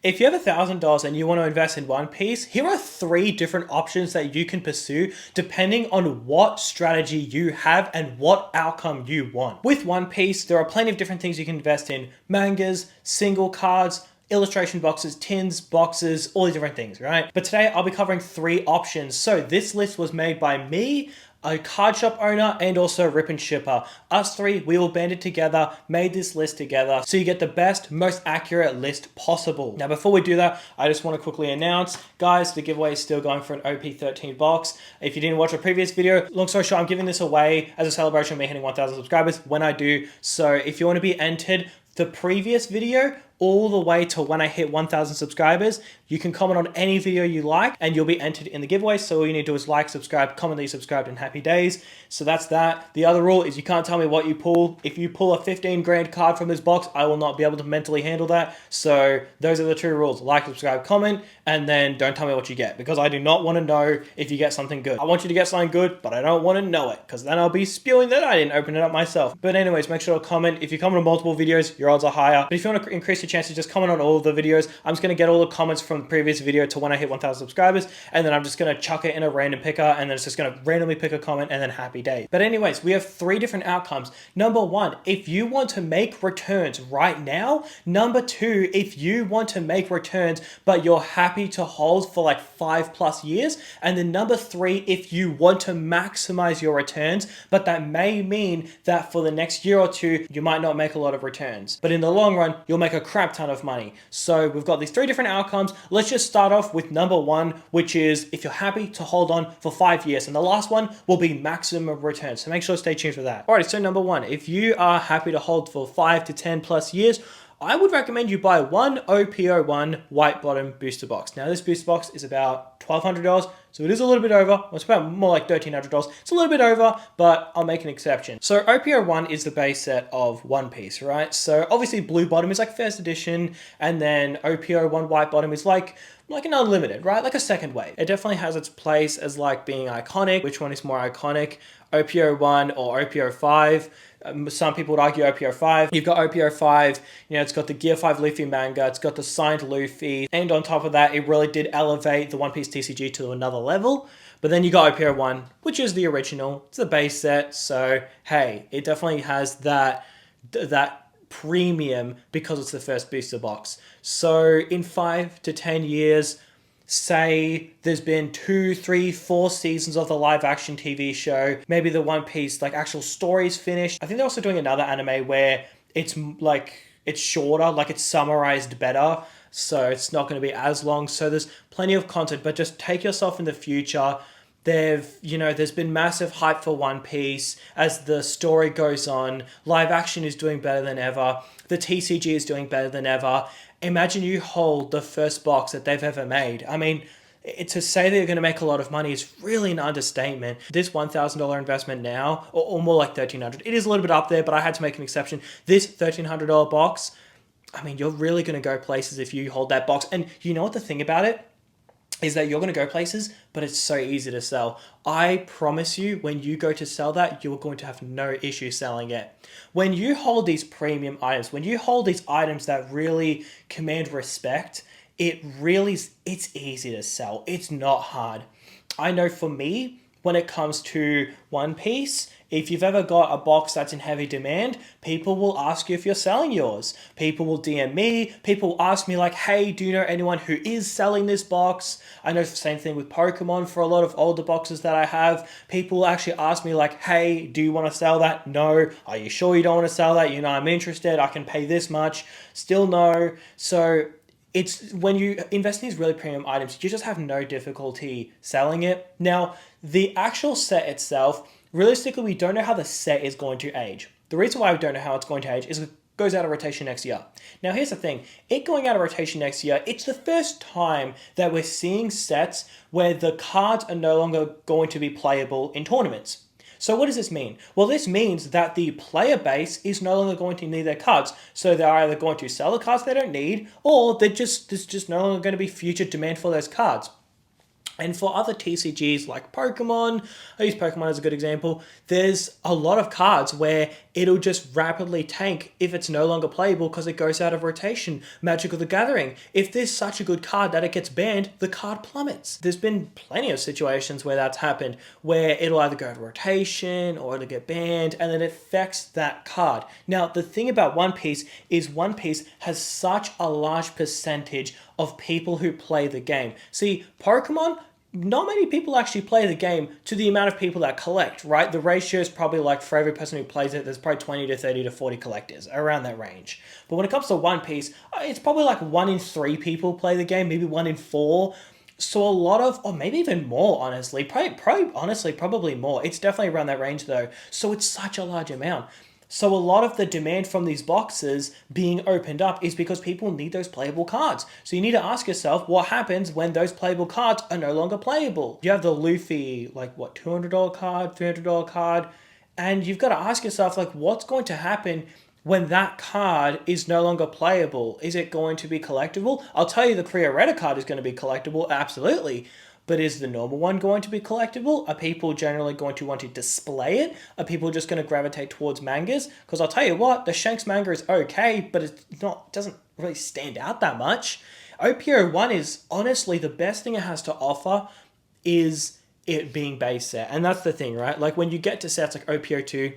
If you have $1,000 and you want to invest in One Piece, here are 3 different options that you can pursue depending on what strategy you have and what outcome you want. With One Piece, there are plenty of different things you can invest in: mangas, single cards, illustration boxes, tins, boxes, all these different things, right? But today I'll be covering 3 options. So this list was made by me, a card shop owner, and also Rip and Shipper. Us 3, we all banded together, made this list together, so you get the best, most accurate list possible. Now, before we do that, I just want to quickly announce, guys, the giveaway is still going for an OP13 box. If you didn't watch a previous video, long story short, I'm giving this away as a celebration of me hitting 1,000 subscribers when I do. So if you want to be entered, the previous video all the way to when I hit 1,000 subscribers, you can comment on any video you like and you'll be entered in the giveaway. So all you need to do is like, subscribe, comment that you subscribed, and happy days. So that's that. The other rule is you can't tell me what you pull. If you pull a 15 grand card from this box, I will not be able to mentally handle that. So those are the 2 rules: like, subscribe, comment, and then don't tell me what you get, because I do not want to know if you get something good. I want you to get something good, but I don't want to know it, because then I'll be spewing that I didn't open it up myself. But anyways, make sure to comment. If you comment on multiple videos, your odds are higher. But if you want to increase your chances, just comment on all of the videos. I'm just going to get all the comments from the previous video to when I hit 1,000 subscribers, and then I'm just going to chuck it in a random picker, and then it's just going to randomly pick a comment, and then happy day. But anyways, we have 3 different outcomes. Number 1, if you want to make returns right now. Number 2, if you want to make returns, but you're happy to hold for like 5+ years. And then number 3, if you want to maximize your returns, but that may mean that for the next year or 2, you might not make a lot of returns, but in the long run, you'll make a crap ton of money. So we've got these 3 different outcomes. Let's just start off with number 1, which is if you're happy to hold on for 5 years, and the last one will be maximum returns. So make sure to stay tuned for that. Alright, so number 1, if you are happy to hold for 5 to 10+ years, I would recommend you buy one OP13 white bottom booster box. Now this booster box is about $1,200, so it is a little bit over. Well, it's about more like $1,300. It's a little bit over, but I'll make an exception. So OP01 is the base set of One Piece, right? So obviously blue bottom is like first edition, and then OP01 white bottom is like an unlimited, right? Like a second wave. It definitely has its place as like being iconic. Which one is more iconic? OP01 or OP05? Some people would argue OP05. You've got OP05, it's got the Gear 5 Luffy manga, it's got the signed Luffy, and on top of that, it really did elevate the One Piece TCG to another level. But then you got OP01, which is the original, it's the base set, so hey, it definitely has that premium because it's the first booster box. So in 5 to 10 years, say there's been 2, 3, 4 seasons of the live action TV show, maybe the One Piece like actual story's finished. I think they're also doing another anime where it's shorter, like it's summarized better, so it's not going to be as long. So there's plenty of content, but just take yourself in the future. There's been massive hype for One Piece as the story goes on. Live action is doing better than ever. The TCG is doing better than ever. Imagine you hold the first box that they've ever made. I mean, to say that you're going to make a lot of money is really an understatement. This $1,000 investment now, or more like $1,300, it is a little bit up there, but I had to make an exception. This $1,300 box, I mean, you're really going to go places if you hold that box. And you know what the thing about it is, that you're going to go places, but it's so easy to sell. I promise you, when you go to sell that, you're going to have no issue selling it. When you hold these premium items, when you hold these items that really command respect, it's easy to sell. It's not hard. I know for me, when it comes to One Piece, if you've ever got a box that's in heavy demand, people will ask you if you're selling yours. People will DM me. People will ask me like, hey, do you know anyone who is selling this box? I know the same thing with Pokemon for a lot of older boxes that I have. People will actually ask me like, hey, do you want to sell that? No. Are you sure you don't want to sell that? I'm interested. I can pay this much. Still no. So it's when you invest in these really premium items, you just have no difficulty selling it. Now, the actual set itself, realistically, we don't know how the set is going to age. The reason why we don't know how it's going to age is it goes out of rotation next year. Now, here's the thing. It going out of rotation next year, it's the first time that we're seeing sets where the cards are no longer going to be playable in tournaments. So what does this mean? Well, this means that the player base is no longer going to need their cards. So they're either going to sell the cards they don't need, or there's just no longer going to be future demand for those cards. And for other TCGs like Pokemon, I use Pokemon as a good example, there's a lot of cards where it'll just rapidly tank if it's no longer playable because it goes out of rotation. Magic of the Gathering, if there's such a good card that it gets banned, the card plummets. There's been plenty of situations where that's happened, where it'll either go out of rotation or it'll get banned, and then it affects that card. Now, the thing about One Piece is One Piece has such a large percentage of people who play the game. See, Pokemon, not many people actually play the game to the amount of people that collect, right? The ratio is probably like for every person who plays it, there's probably 20 to 30 to 40 collectors, around that range. But when it comes to One Piece, it's probably like 1 in 3 people play the game, maybe 1 in 4. So a lot of, or maybe even more, honestly, probably more. It's definitely around that range though. So it's such a large amount. So a lot of the demand from these boxes being opened up is because people need those playable cards. So you need to ask yourself what happens when those playable cards are no longer playable. You have the Luffy, like what, $200 card, $300 card, and you've got to ask yourself, like, what's going to happen when that card is no longer playable? Is it going to be collectible? I'll tell you the pre-order card is going to be collectible, absolutely. But is the normal one going to be collectible? Are people generally going to want to display it? Are people just going to gravitate towards mangas? Because I'll tell you what, the Shanks manga is okay, but doesn't really stand out that much. OP01 is honestly the best thing it has to offer is it being base set. And that's the thing, right? Like when you get to sets like OP02,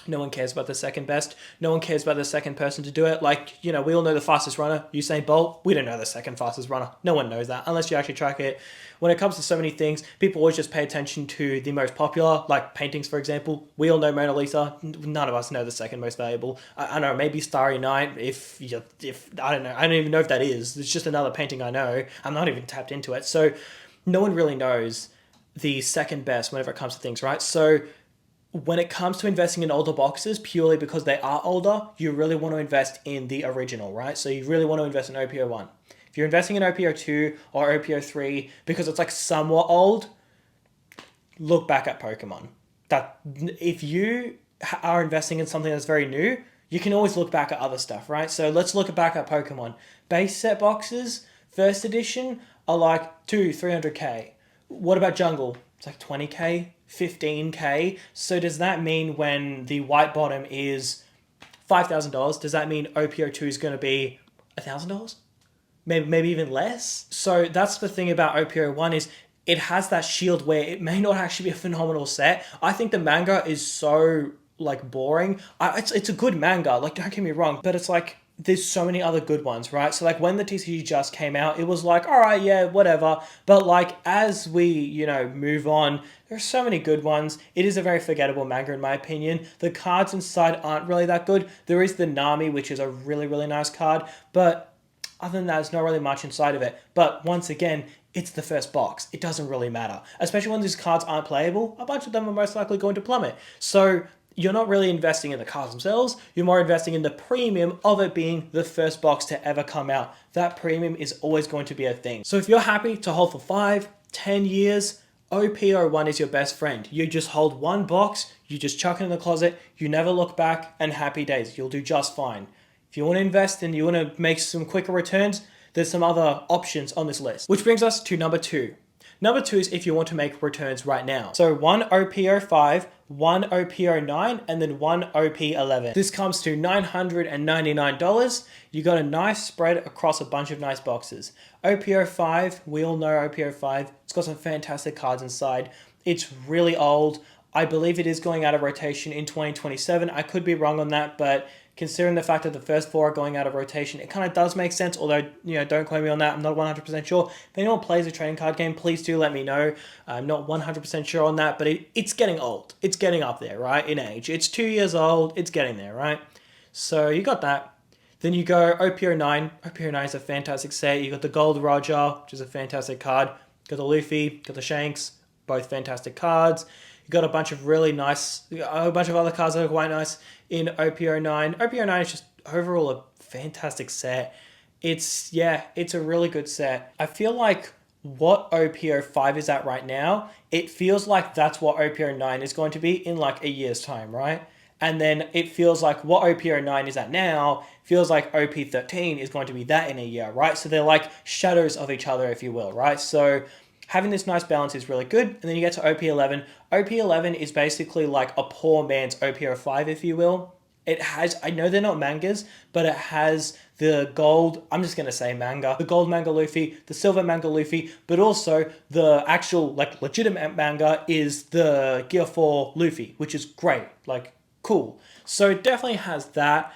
no one cares about the second best. No one cares about the second person to do it. Like, we all know the fastest runner, Usain Bolt. We don't know the second fastest runner. No one knows that unless you actually track it. When it comes to so many things, people always just pay attention to the most popular, like paintings, for example. We all know Mona Lisa. None of us know the second most valuable. I don't know, maybe Starry Night, if I don't know. I don't even know if that is. It's just another painting I know. I'm not even tapped into it. So no one really knows the second best whenever it comes to things, right? So when it comes to investing in older boxes, purely because they are older, you really want to invest in the original, right? So you really want to invest in OP01. If you're investing in OP02 or OP03 because it's like somewhat old, look back at Pokemon. That if you are investing in something that's very new, you can always look back at other stuff, right? So let's look back at Pokemon. Base set boxes, first edition, are like 300k. What about Jungle? It's like 20k, 15k. So does that mean when the white bottom is $5,000, does that mean OP02 is going to be $1,000? Maybe even less? So that's the thing about OP01 is it has that shield where it may not actually be a phenomenal set. I think the manga is so like boring. It's a good manga, like don't get me wrong, but it's like there's so many other good ones, right? So like when the TCG just came out, it was like, all right, yeah, whatever. But like as we, move on, there's so many good ones. It is a very forgettable manga in my opinion. The cards inside aren't really that good. There is the Nami, which is a really, really nice card. But other than that, there's not really much inside of it. But once again, it's the first box. It doesn't really matter. Especially when these cards aren't playable, a bunch of them are most likely going to plummet. So you're not really investing in the cards themselves, you're more investing in the premium of it being the first box to ever come out. That premium is always going to be a thing. So if you're happy to hold for 5, 10 years, OP01 is your best friend. You just hold one box, you just chuck it in the closet, you never look back, and happy days. You'll do just fine. If you want to invest and you want to make some quicker returns, there's some other options on this list. Which brings us to number 2. Number 2 is if you want to make returns right now. So one OP05, one OP09, and then one OP11. This comes to $999. You got a nice spread across a bunch of nice boxes. OP05, we all know OP05. It's got some fantastic cards inside. It's really old. I believe it is going out of rotation in 2027. I could be wrong on that, but considering the fact that the first 4 are going out of rotation, it kind of does make sense, although, don't quote me on that. I'm not 100% sure. If anyone plays a trading card game, please do let me know. I'm not 100% sure on that, but it's getting old. It's getting up there, right, in age. It's 2 years old. It's getting there, right? So you got that. Then you go OP09. OP09 is a fantastic set. You got the Gold Roger, which is a fantastic card. You got the Luffy, got the Shanks, both fantastic cards. You got a bunch of really nice, a bunch of other cards that are quite nice in OP09. OP09 is just overall a fantastic set. It's a really good set. I feel like what OP05 is at right now, it feels like that's what OP09 is going to be in like a year's time, right? And then it feels like what OP09 is at now feels like OP13 is going to be that in a year, right? So they're like shadows of each other, if you will, right? So having this nice balance is really good. And then you get to OP11. OP11 is basically like a poor man's OP05, if you will. It has, I know they're not mangas, but it has the gold, I'm just going to say manga, the gold manga Luffy, the silver manga Luffy, but also the actual, like, legitimate manga is the Gear 4 Luffy, which is great, like, cool. So it definitely has that.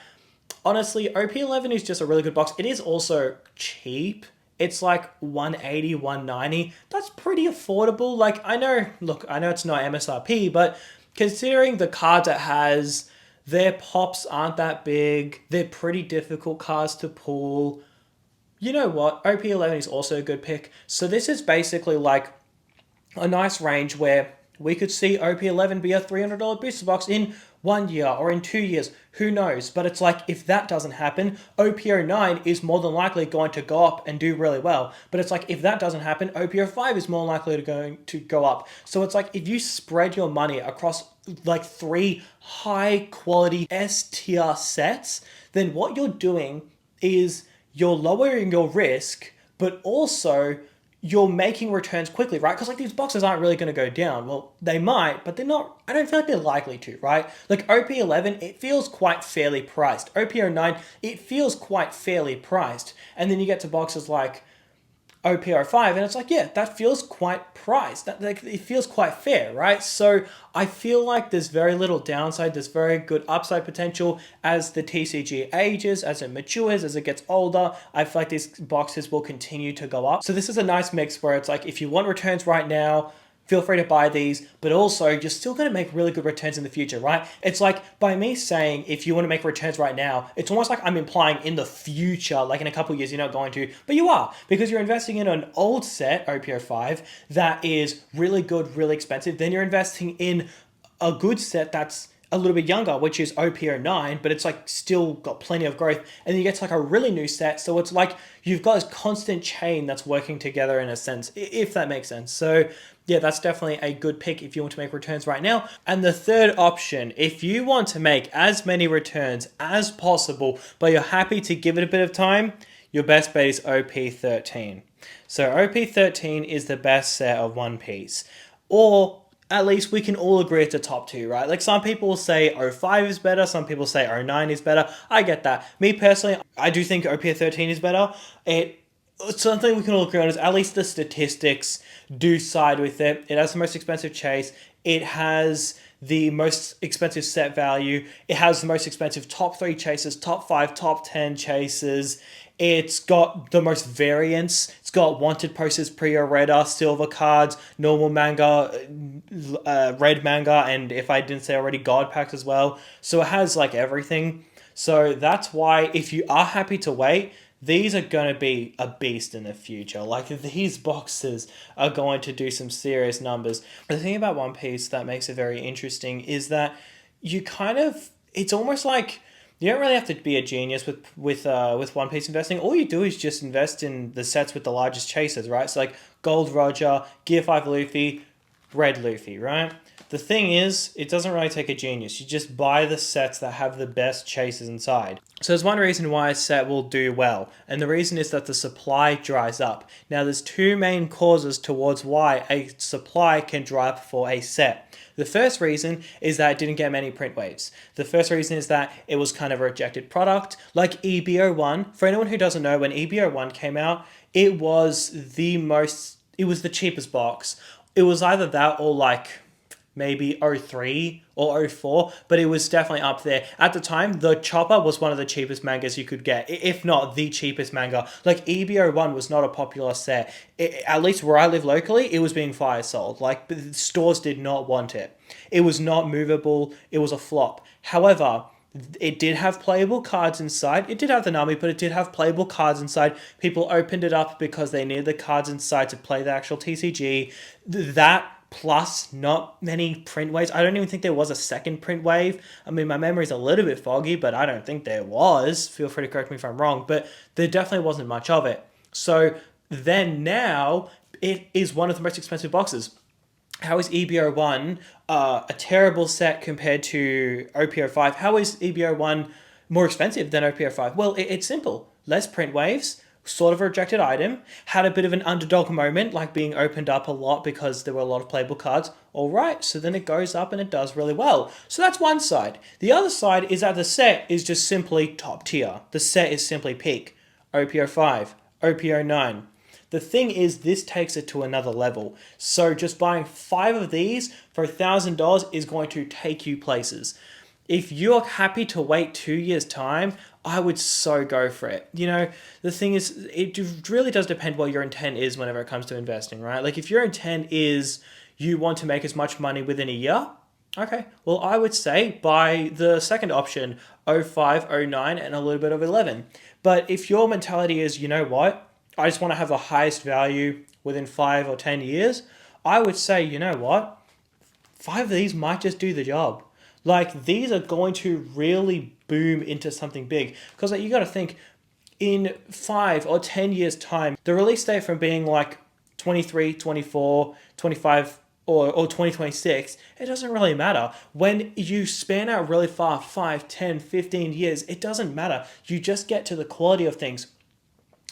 Honestly, OP11 is just a really good box. It is also cheap. It's like 180, 190. That's pretty affordable. Like, I know, look, I know it's not MSRP, but considering the cards it has, their pops aren't that big. They're pretty difficult cards to pull. You know what? OP11 is also a good pick. So this is basically like a nice range where we could see OP11 be a $300 booster box in 1 year or in 2 years. Who knows? But it's like, if that doesn't happen, OP09 is more than likely going to go up and do really well. But it's like, if that doesn't happen, OP05 is more likely to go up. So it's like, if you spread your money across like 3 high quality S tier sets, then what you're doing is you're lowering your risk, but also you're making returns quickly, right? Because like these boxes aren't really going to go down. Well, they might, but they're not, I don't feel like they're likely to, right? Like OP11, it feels quite fairly priced. OP09, it feels quite fairly priced. And then you get to boxes like OP05, and it's like, yeah, that feels quite priced. That, like, it feels quite fair, right? So I feel like there's very little downside. There's very good upside potential as the TCG ages, as it matures, as it gets older. I feel like these boxes will continue to go up. So this is a nice mix where it's like, if you want returns right now, feel free to buy these, but also you're still going to make really good returns in the future, right? It's like, by me saying if you want to make returns right now, it's almost like I'm implying in the future, like in a couple of years, you're not going to, but you are, because you're investing in an old set, OP05, that is really good, really expensive. Then you're investing in a good set that's a little bit younger, which is OP09, but it's like still got plenty of growth. And then you get to like a really new set. So it's like you've got this constant chain that's working together in a sense, if that makes sense. So yeah, that's definitely a good pick if you want to make returns right now. And the third option, if you want to make as many returns as possible, but you're happy to give it a bit of time, your best bet is OP13. So OP13 is the best set of One Piece. Or at least we can all agree it's a top 2, right? Like, some people say O5 is better, some people say O9 is better. I get that. Me personally, I do think OP13 is better. It's something we can all agree on is at least the statistics do side with it. It has the most expensive chase. It has the most expensive set value. It has the most expensive top 3 chases, top 5, top 10 chases. It's got the most variants. It's got wanted posters, pre-order, silver cards, normal manga, red manga, and if I didn't say already, god packs as well. So it has like everything. So that's why, if you are happy to wait, these are going to be a beast in the future. Like, these boxes are going to do some serious numbers. The thing about One Piece that makes it very interesting is that you kind of, it's almost like you don't really have to be a genius with One Piece investing. All you do is just invest in the sets with the largest chasers, right? So like Gold Roger, Gear 5 Luffy, Red Luffy, right? The thing is, it doesn't really take a genius. You just buy the sets that have the best chasers inside. So there's one reason why a set will do well, and the reason is that the supply dries up. Now, there's 2 main causes towards why a supply can dry up for a set. The first reason is that it didn't get many print waves. The first reason is that it was kind of a rejected product, like EBO1. For anyone who doesn't know, when EBO1 came out, it was the cheapest box. It was either that or like maybe 03 or 04, but it was definitely up there. At the time, the Chopper was one of the cheapest mangas you could get, if not the cheapest manga. Like, EBO1 was not a popular set. At least where I live locally, it was being fire sold. Like, stores did not want it. It was not movable. It was a flop. However, it did have playable cards inside. It did have the Nami, but it did have playable cards inside. People opened it up because they needed the cards inside to play the actual TCG. That plus not many print waves. I don't even think there was a second print wave. I mean, my memory's a little bit foggy, but I don't think there was. Feel free to correct me if I'm wrong, but there definitely wasn't much of it. So then now it is one of the most expensive boxes. How is EBO1 a terrible set compared to OP05? How is EBO1 more expensive than OP05? Well, it's simple. Less print waves, sort of a rejected item, had a bit of an underdog moment, like being opened up a lot because there were a lot of playable cards. All right, so then it goes up and it does really well. So that's one side. The other side is that the set is just simply top tier. The set is simply peak. OP05, OP09. The thing is, this takes it to another level. So just buying 5 of these for $1,000 is going to take you places. If you're happy to wait 2 years' time, I would so go for it. You know, the thing is, it really does depend what your intent is whenever it comes to investing, right? Like if your intent is you want to make as much money within a year, okay, well, I would say buy the second option, 05, 09, and a little bit of 11. But if your mentality is, you know what, I just want to have the highest value within 5 or 10 years, I would say, you know what, 5 of these might just do the job. Like, these are going to really boom into something big. Because like, you got to think, in 5 or 10 years' time, the release date from being like 23, 24, 25, or 2026, it doesn't really matter. When you span out really far, 5, 10, 15 years, it doesn't matter. You just get to the quality of things.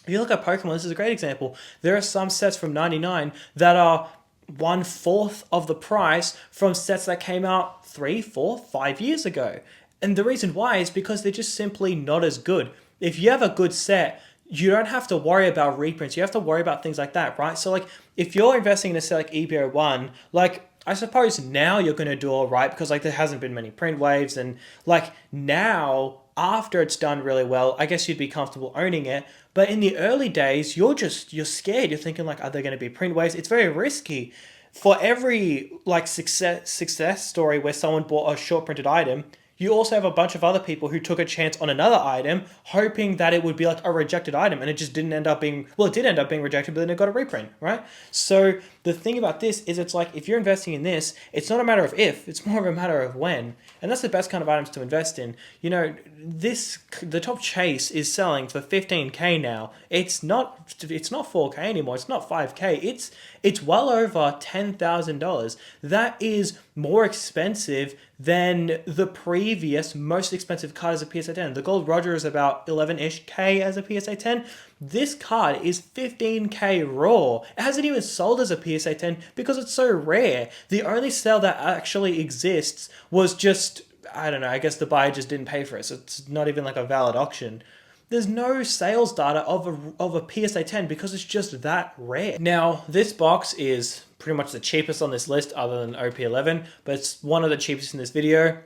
If you look at Pokemon, this is a great example. There are some sets from 99 that are 1/4 of the price from sets that came out 3, 4, 5 years ago. And the reason why is because they're just simply not as good. If you have a good set, you don't have to worry about reprints. You have to worry about things like that, right? So like if you're investing in a set like EB01, like I suppose now you're going to do all right because like there hasn't been many print waves, and like now after it's done really well, I guess you'd be comfortable owning it. But in the early days, you're scared. You're thinking like, are there going to be print waves? It's very risky. For every like success story where someone bought a short printed item, you also have a bunch of other people who took a chance on another item, hoping that it would be like a rejected item, and it just didn't end up being, well, it did end up being rejected, but then it got a reprint, right? So the thing about this is it's like, if you're investing in this, it's not a matter of if, it's more of a matter of when. And that's the best kind of items to invest in. You know, the top chase is selling for 15K now. It's not 4K anymore. It's not 5K. It's well over $10,000. That is more expensive than the previous most expensive card as a PSA 10. The Gold Roger is about 11-ish K as a PSA 10. This card is 15K raw. It hasn't even sold as a PSA 10 because it's so rare. The only sale that actually exists was just, I don't know, I guess the buyer just didn't pay for it, so it's not even like a valid auction. There's no sales data of a PSA 10 because it's just that rare. Now, this box is pretty much the cheapest on this list other than OP11, but it's one of the cheapest in this video.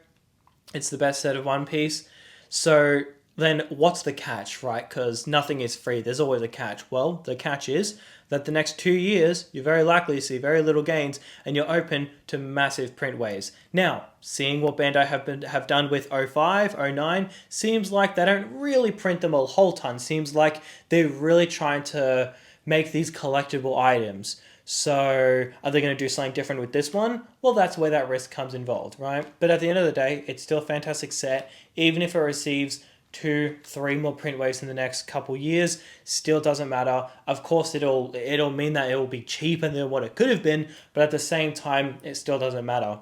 It's the best set of One Piece. So then what's the catch, right? Because nothing is free. There's always a catch. Well, the catch is that the next 2 years, you're very likely to see very little gains and you're open to massive print waves. Now, seeing what Bandai have done with 05, 09, seems like they don't really print them a whole ton. Seems like they're really trying to make these collectible items. So are they going to do something different with this one? Well, that's where that risk comes involved, right? But at the end of the day, it's still a fantastic set. Even if it receives 2, 3 more print waves in the next couple years, still doesn't matter. Of course, it'll mean that it will be cheaper than what it could have been, but at the same time, it still doesn't matter.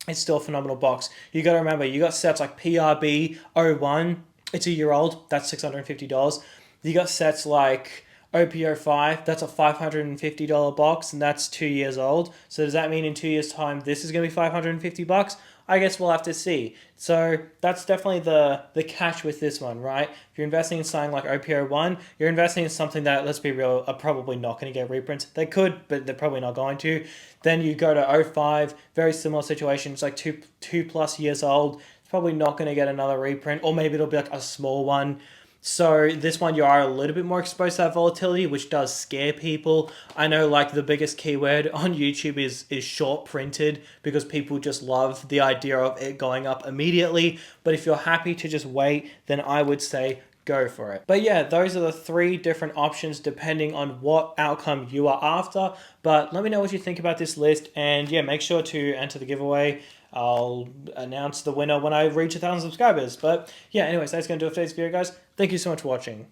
It's still a phenomenal box. You got to remember, you got sets like PRB 01. It's a year old. That's $650. You got sets like OP05, that's a $550 box, and that's 2 years old. So does that mean in 2 years' time this is going to be $550? I guess we'll have to see. So that's definitely the catch with this one, right? If you're investing in something like OP01, you're investing in something that, let's be real, are probably not going to get reprints. They could, but they're probably not going to. Then you go to 05, very similar situation. It's like two plus years old. It's probably not going to get another reprint, or maybe it'll be like a small one. So this one, you are a little bit more exposed to that volatility, which does scare people. I know like the biggest keyword on YouTube is short printed, because people just love the idea of it going up immediately. But if you're happy to just wait, then I would say go for it. But yeah, those are the 3 different options depending on what outcome you are after. But let me know what you think about this list, and yeah, make sure to enter the giveaway. I'll announce the winner when I reach 1,000 subscribers. But yeah, anyways, that's going to do it for today's video, guys. Thank you so much for watching.